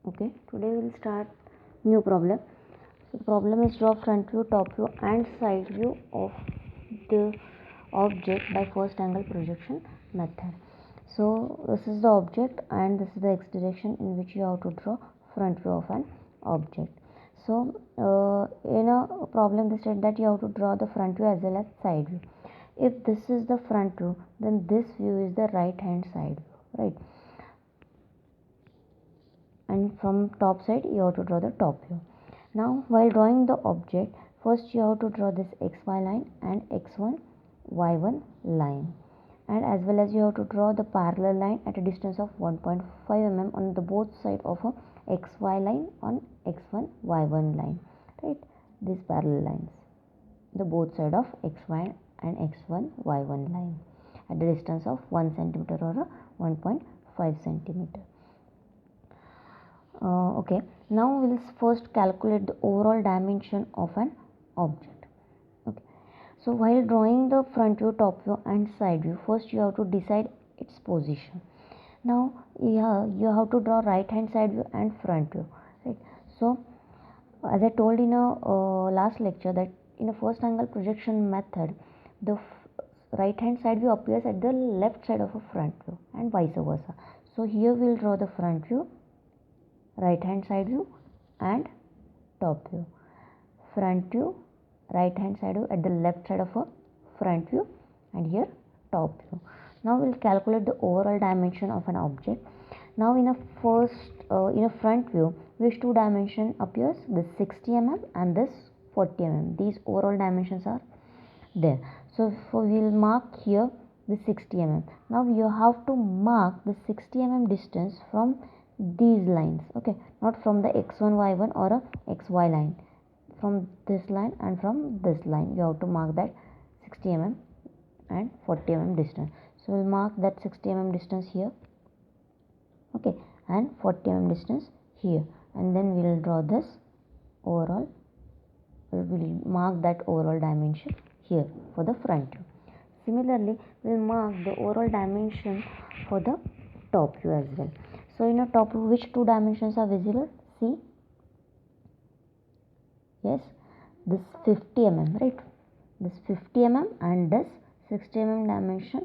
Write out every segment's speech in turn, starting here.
Okay, today we will start new problem. So the problem is draw front view, top view and side view of the object by first angle projection method. So this is the object and this is the x direction in which you have to draw front view of an object. So in a problem they said that you have to draw the front view as well as side view. If this is the front view, then this view is the right hand side view, right? And from top side you have to draw the top view. Now while drawing the object, first you have to draw this xy line and x1 y1 line, and as well as you have to draw the parallel line at a distance of 1.5 mm on the both side of a xy line on x1 y1 line, right? These parallel lines, the both side of xy and x1 y1 line at the distance of 1 centimeter or a 1.5 centimeter. Okay, now we'll first calculate the overall dimension of an object. Okay, so while drawing the front view, top view and side view, first you have to decide its position. Now you have to draw right hand side view and front view, right? So as I told in a last lecture that in a first angle projection method, the right hand side view appears at the left side of a front view and vice versa. So here we'll draw the front view, right hand side view and top view, front view, right hand side view at the left side of a front view, and here top view. Now we'll calculate the overall dimension of an object. Now in a front view, which two dimension appears? This 60 mm and this 40 mm. These overall dimensions are there. So we'll mark here the 60 mm. Now you have to mark the 60 mm distance from these lines, okay, not from the x1 y1 or a xy line, from this line and from this line you have to mark that 60 mm and 40 mm distance. So we'll mark that 60 mm distance here, okay, and 40 mm distance here, and then we'll draw this overall, we'll mark that overall dimension here for the front view. Similarly, we'll mark the overall dimension for the top view as well. So in a top view, which two dimensions are visible? See, yes, this 50 mm, right? This 50 mm and this 60 mm dimension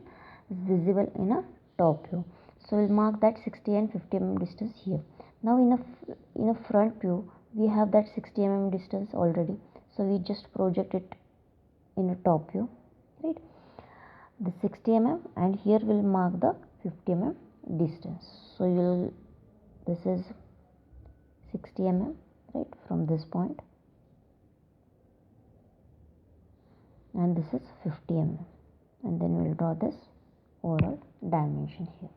is visible in a top view. So we'll mark that 60 and 50 mm distance here. Now in a front view, we have that 60 mm distance already. So we just project it in a top view, right? The 60 mm and here we'll mark the 50 mm distance. So this is 60 mm, right, from this point, and this is 50 mm, and then we'll draw this overall dimension here.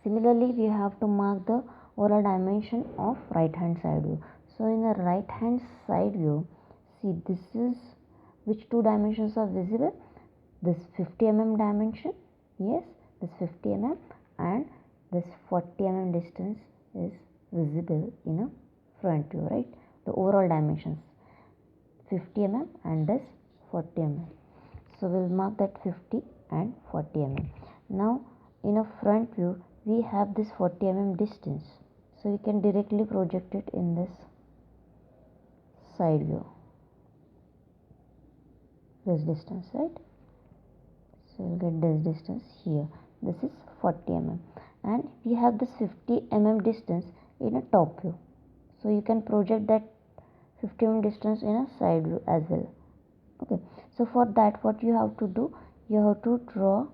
Similarly, we have to mark the overall dimension of right hand side view. So in a right hand side view, see, this is which two dimensions are visible? This 50 mm dimension, yes, this 50 mm and this 40 mm distance is visible in a front view, right? The overall dimensions 50 mm and this 40 mm. So we'll mark that 50 and 40 mm. Now in a front view, we have this 40 mm distance, so we can directly project it in this side view, this distance, right? So we'll get this distance here. This is 40 mm, and we have this 50 mm distance in a top view, so you can project that 50 mm distance in a side view as well. Okay, so for that what you have to do, you have to draw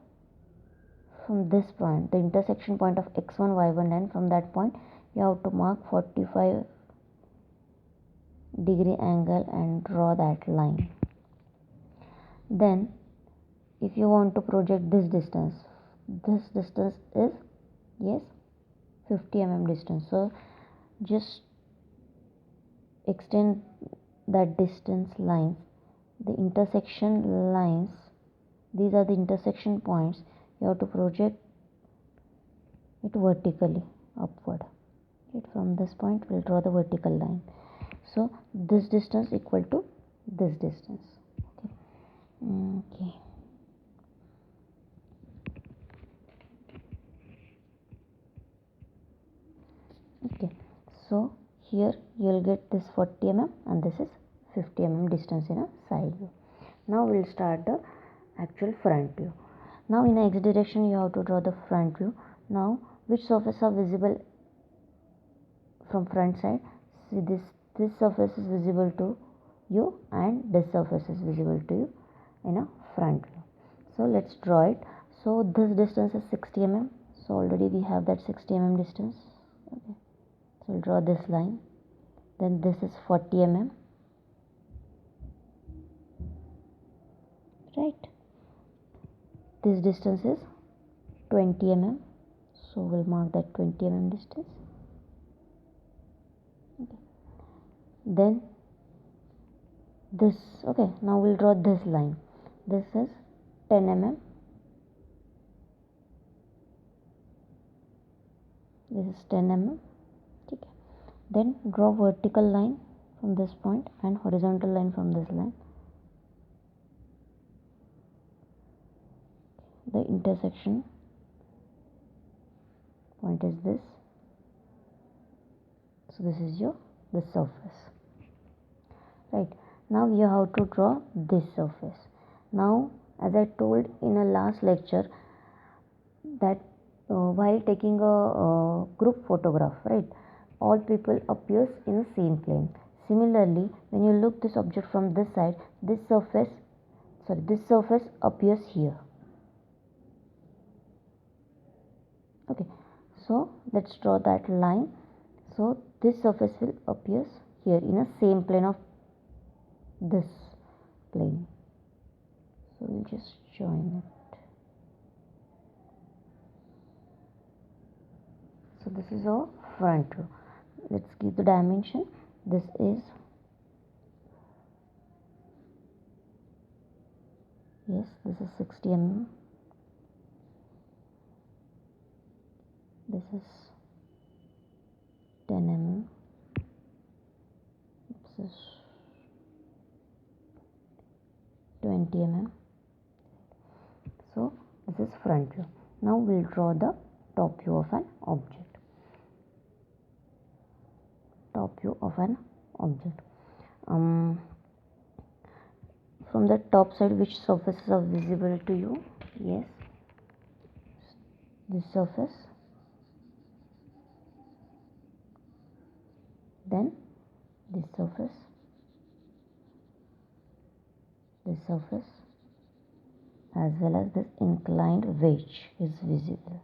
from this point, the intersection point of x1 y1 line. From that point you have to mark 45 degree angle and draw that line. Then if you want to project this distance is, yes, 50 mm distance, so just extend that distance lines, the intersection lines, these are the intersection points. You have to project it vertically upward, right? From this point we'll draw the vertical line. So this distance equal to this distance, okay. Okay, So here you will get this 40 mm and this is 50 mm distance in a side view. Now we will start the actual front view. Now in x direction you have to draw the front view. Now which surface are visible from front side? See, this surface is visible to you and this surface is visible to you in a front view. So let's draw it. So this distance is 60 mm. So already we have that 60 mm distance. Okay. So we'll draw this line. Then this is 40 mm. Right. This distance is 20 mm. So we'll mark that 20 mm distance. Okay. Then this, okay, now we'll draw this line. This is 10 mm. This is 10 mm. Okay. Then draw vertical line from this point and horizontal line from this line. The intersection point is this. So this is the surface. Right. Now you have to draw this surface. Now, as I told in a last lecture, that while taking a group photograph, right, all people appears in the same plane. Similarly, when you look this object from this side, this surface appears here. Okay, so let's draw that line. So this surface will appear here in a same plane of this plane. So we'll just join it. So this is our front view. Let's give the dimension. This is, yes, this is 60 mm. This is 10 mm. This is 20 mm. So this is front view. Now we'll draw the top view of an object. Top view of an object. From the top side, which surfaces are visible to you? Yes, this surface, then this surface, as well as this inclined wedge is visible.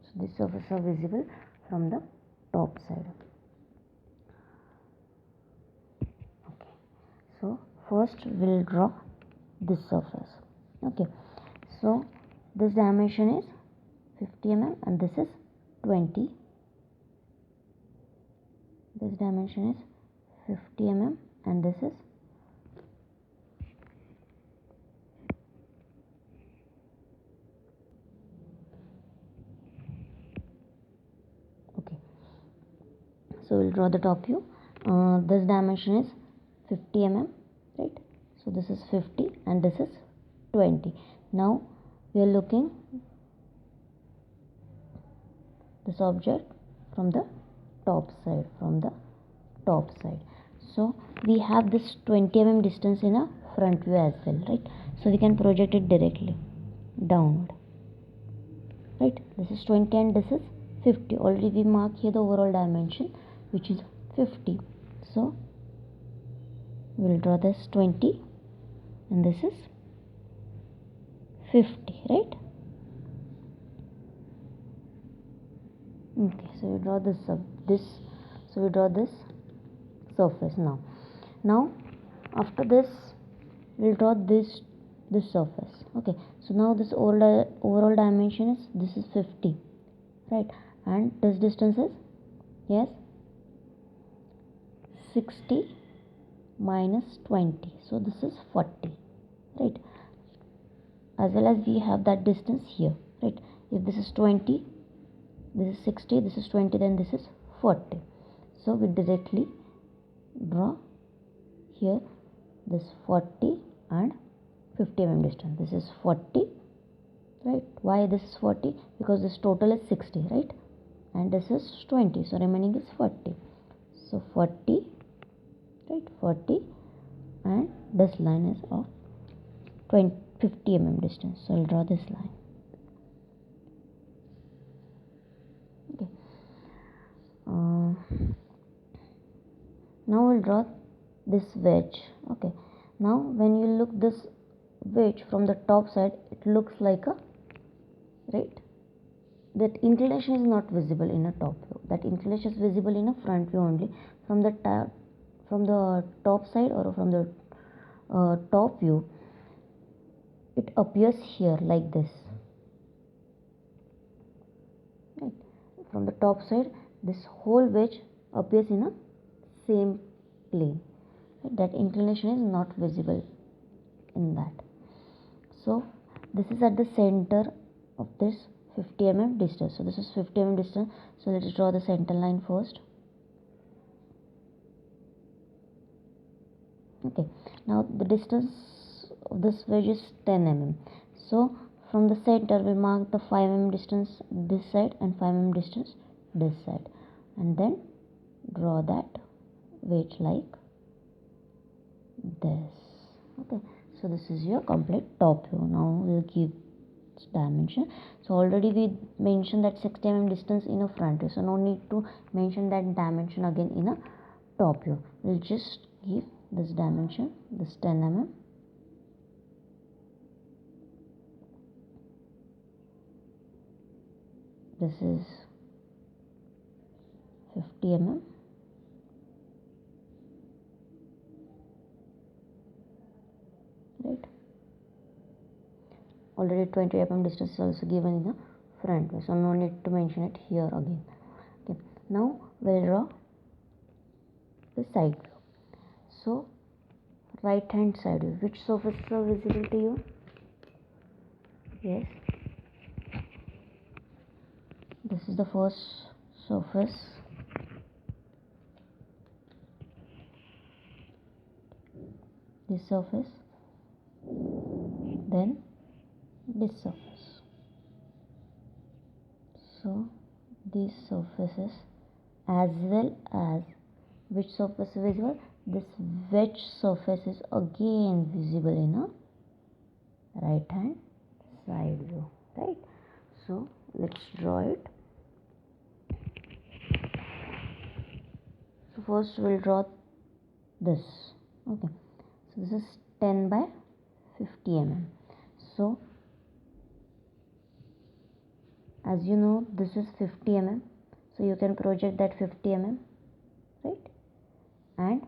So these surfaces are visible from the top side. Okay. So first we'll draw this surface. Okay. So this dimension is 50 mm and this is 20. This dimension is 50 mm and this is okay. So we'll draw the top view. This dimension is 50 mm, right? So this is 50 and this is 20. Now we are looking this object from the top side, So we have this 20 mm distance in a front view as well, right? So we can project it directly downward, right? This is 20 and this is 50. Already we mark here the overall dimension, which is 50. So we'll draw this 20 and this is 50, right? Okay, so we draw this surface. Now after this we'll draw this surface. Okay, so now this overall dimension is, this is 50, right? And this distance is, yes, 60 minus 20, so this is 40, right? As well as we have that distance here, right? If this is 20, this is 60, this is 20, then this is 40. So we directly draw here this 40 and 50 mm distance. This is 40, right? Why this is 40? Because this total is 60, right? And this is 20, so remaining is 40. So 40, right? 40, and this line is of 50 mm distance, so I'll draw this line. Okay. Now we'll draw this wedge. Okay, now when you look this wedge from the top side, it looks like a, right, that inclination is not visible in a top view. That inclination is visible in a front view only. From the top side or from the top view, it appears here like this, right? From the top side, this whole wedge appears in a same plane, right? That inclination is not visible in that. So this is at the center of this 50 mm distance. So this is 50 mm distance. So let's draw the center line first. Okay, now the distance of this wedge is 10 mm. So from the center we mark the 5 mm distance this side and 5 mm distance this side, and then draw that wedge like this. Okay, so this is your complete top view. Now we'll give dimension. So already we mentioned that 60 mm distance in a front view, so no need to mention that dimension again in a top view. We'll just give this dimension, this 10 mm, this is 50 mm, right? Already 20 mm distance is also given in the front view, so no need to mention it here again. Okay, now we'll draw the side view. So right hand side view, which surfaces are visible to you? Yes, this is the first surface, this surface, then this surface. So these surfaces, as well as which surface is visible? This wedge surface is again visible in a right hand side view, right? So let's draw it. So first we'll draw this. Okay, so this is 10 by 50 mm. So as you know, this is 50 mm, so you can project that 50 mm, right? And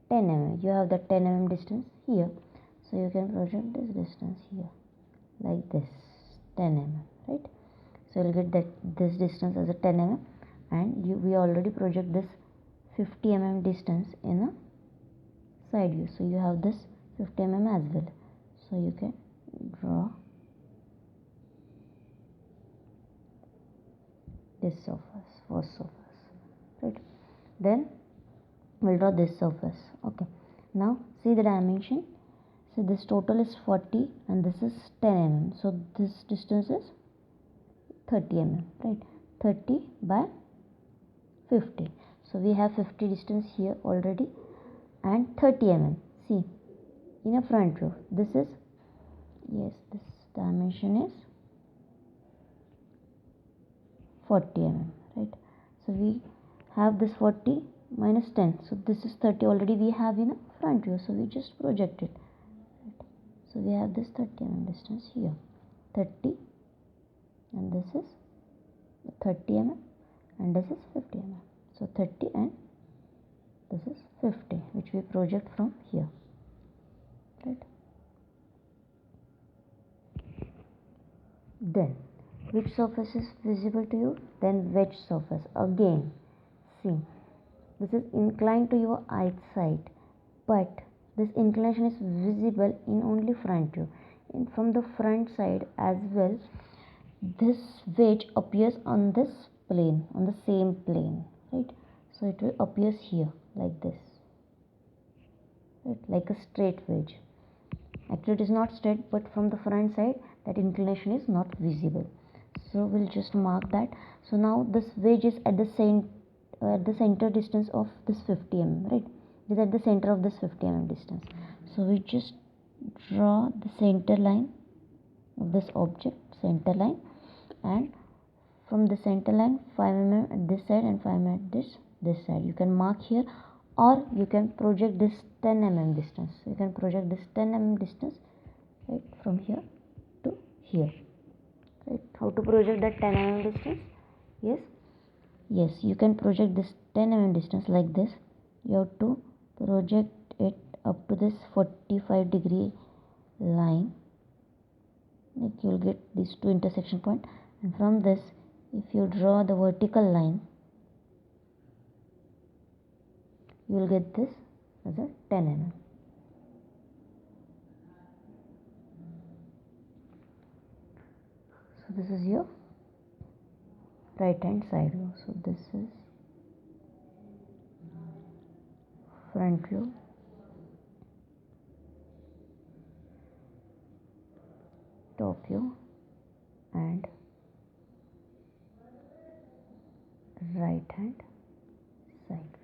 10 mm, you have the 10 mm distance here, so you can project this distance here like this, 10 mm, right? So you'll get that this distance as a 10 mm, and we already project this 50 mm distance in a side view, so you have this 50 mm as well. So you can draw this surface, first surface, right? Then we'll draw this surface. Okay, now see the dimension. So this total is 40 and this is 10 mm, so this distance is 30 mm, right? 30 by 50, so we have 50 distance here already, and 30 mm. See, in a front view, this is, yes, this dimension is 40 mm, right? So we have this 40 minus 10, so this is 30 already we have in a front view, so we just project it, right? So we have this 30 mm distance here, 30, and this is 30 mm, and this is 50 mm. So 30 and this is 50, which we project from here, right? Then which surface is visible to you? Then wedge surface. Again, see, this is inclined to your eyesight, but this inclination is visible in only front view. And from the front side as well, this wedge appears on this plane, on the same plane, right? So it will appears here like this, right? Like a straight wedge. Actually it is not straight, but from the front side that inclination is not visible. So we'll just mark that. So now this wedge is at the center distance of this 50 mm, right? It is at the center of this 50 mm distance. So we just draw the center line of this object, center line, and from the center line 5 mm at this side and 5 mm at this side. You can mark here, or you can project this 10 mm distance. You can project this 10 mm distance, right, from here to here, right? How to project that 10 mm distance? Yes, you can project this 10 mm distance like this. You have to project it up to this 45-degree line, like you will get these two intersection point, and from this if you draw the vertical line, you will get this as a 10 mm. So this is your right hand side view. So this is front view, top view, and right hand side.